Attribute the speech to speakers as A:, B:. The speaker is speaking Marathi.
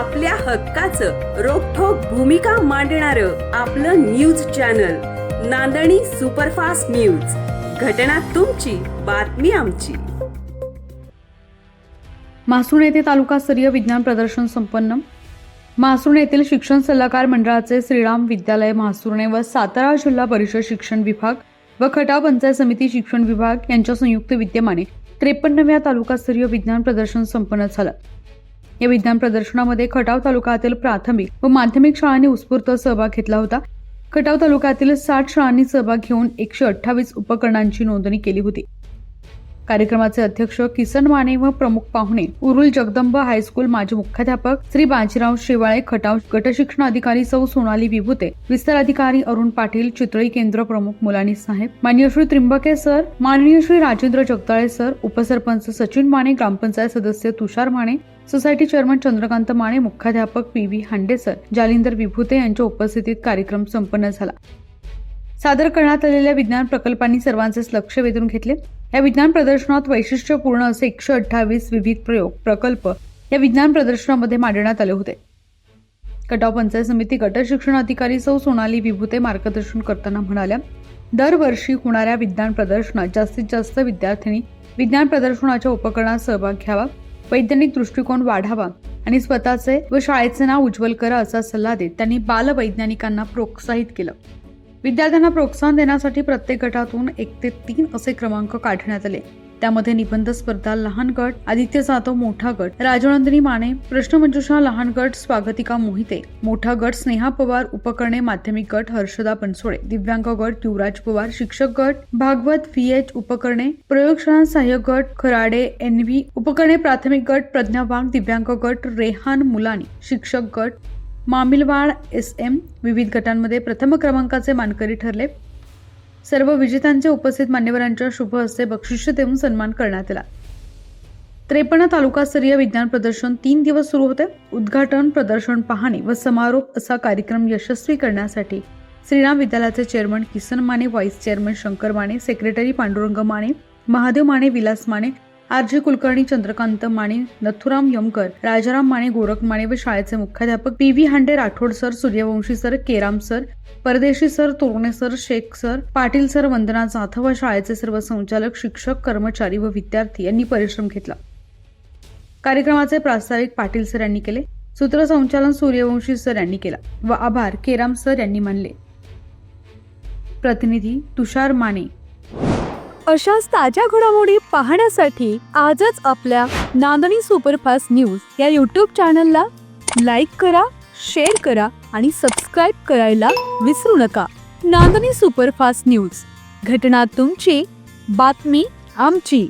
A: आपल्या हक्काचं रोखठोक भूमिका मांडणारं आपलं न्यूज चॅनल नांदणी सुपरफास्ट न्यूज. घटना तुमची, बातमी आमची.
B: म्हासुण येथे तालुकास्तरीय विज्ञान प्रदर्शन संपन्न. म्हासुण येथील शिक्षण सल्लागार मंडळाचे श्रीराम विद्यालय म्हासुर्णे व सातारा जिल्हा परिषद शिक्षण विभाग व खटाव पंचायत समिती शिक्षण विभाग यांच्या संयुक्त विद्यमाने 53व्या तालुकास्तरीय विज्ञान प्रदर्शन संपन्न झालं. या विज्ञान प्रदर्शनामध्ये खटाव तालुक्यातील प्राथमिक व माध्यमिक शाळांनी उत्स्फूर्त सहभाग घेतला होता. खटाव तालुक्यातील 60 शाळांनी सहभाग घेऊन 128 उपकरणांची नोंदणी केली होती. कार्यक्रमाचे अध्यक्ष किसन माने व प्रमुख पाहुणे उरुल जगदंब हायस्कूल माजी मुख्याध्यापक श्री बाजीराव शेवाळे, खटाव गटशिक्षण अधिकारी सौ सोनाली विभूते, विस्तार अधिकारी अरुण पाटील, चितळी केंद्र प्रमुख मुलानी साहेब, माननीय श्री त्रिंबके सर, माननीय श्री राजेंद्र जगदाळे सर, उपसरपंच सचिन माने, ग्रामपंचायत सदस्य तुषार माने, सोसायटी चेअरमन चंद्रकांत माने, मुख्याध्यापक पी.व्ही. हांडे सर, जालिंदर विभूते यांच्या उपस्थितीत कार्यक्रम संपन्न झाला. सादर करण्यात आलेल्या विज्ञान प्रकल्पांनी सर्वांचेच लक्ष वेधून घेतले. या विज्ञान प्रदर्शनात वैशिष्ट्यपूर्ण असे 128 विविध प्रयोग प्रकल्प या विज्ञान प्रदर्शनामध्ये मांडण्यात आले होते. खटाव पंचायत समिती गट शिक्षण अधिकारी सौ सोनाली विभूते मार्गदर्शन करताना म्हणाल्या, दरवर्षी होणाऱ्या विज्ञान प्रदर्शनात जास्तीत जास्त विद्यार्थ्यांनी विज्ञान प्रदर्शनाच्या उपकरणात सहभाग घ्यावा, वैज्ञानिक दृष्टिकोन वाढावा आणि स्वतःचे व शाळेचे नाव उज्ज्वल करा असा सल्ला देत त्यांनी बालवैज्ञानिकांना प्रोत्साहित केलं. विद्यार्थ्यांना प्रोत्साहन देण्यासाठी प्रत्येक गटातून 1 ते 3 असे क्रमांक काढण्यात आले. त्यामध्ये निबंध स्पर्धा लहान गट, आदित्य जाधव मोठा गट, राजनंदिनी माने, प्रश्नमंजुषा लहान गट, स्वागतिका मोहिते मोठा गट, स्नेहा पवार उपकरणे माध्यमिक गट, हर्षदा बनसोडे दिव्यांग गट, युवराज पवार शिक्षक गट, भागवत व्ही.एच. उपकरणे, प्रयोगशाळा सहाय्यक गट, खराडे एन.व्ही. उपकरणे प्राथमिक गट, प्रज्ञा वाघ दिव्यांग गट, रेहान मुलानी शिक्षक गट, मामिलवाड एस.एम. विविध गटांमध्ये प्रथम क्रमांकाचे मानकरी ठरले. सर्व विजेत्यांचे उपस्थित मान्यवरांच्या शुभ हस्ते बक्षिसे देऊन सन्मान करण्यात आला. 53 तालुकास्तरीय विज्ञान प्रदर्शन 3 दिवस सुरू होते. उद्घाटन, प्रदर्शन पाहणी व समारोप असा कार्यक्रम यशस्वी करण्यासाठी श्रीराम विद्यालयाचे chairman Kisan Mane, vice chairman Shankar Mane, secretary Pandurang Mane, Mahadev Mane, Vilas Mane, R J. Kulkarni, Chandrakant Mane, Nathuram Yamkar, Rajaram Mane, Gorakh Mane व शाळेचे मुख्याध्यापक P V. Hande, Rathod sir, Suryavanshi sir, Keram sir, Pardeshi sir, Torane sir, Shaikh sir, Patil sir, Vandana Jadhav व शाळेचे सर्व संचालक, शिक्षक, कर्मचारी व विद्यार्थी यांनी परिश्रम घेतला. कार्यक्रमाचे प्रास्ताविक पाटील सर यांनी केले. सूत्रसंचालन सूर्यवंशी सर यांनी केला व आभार केराम सर यांनी मानले. प्रतिनिधी तुषार माने.
C: अशाच ताज्या घडामोडी पाहण्यासाठी आजच आपल्या नांदणी सुपरफास्ट न्यूज या यूट्यूब चॅनलला लाईक करा, शेअर करा आणि सबस्क्राईब करायला विसरू नका. नांदणी सुपरफास्ट न्यूज, घटना तुमची, बातमी आमची.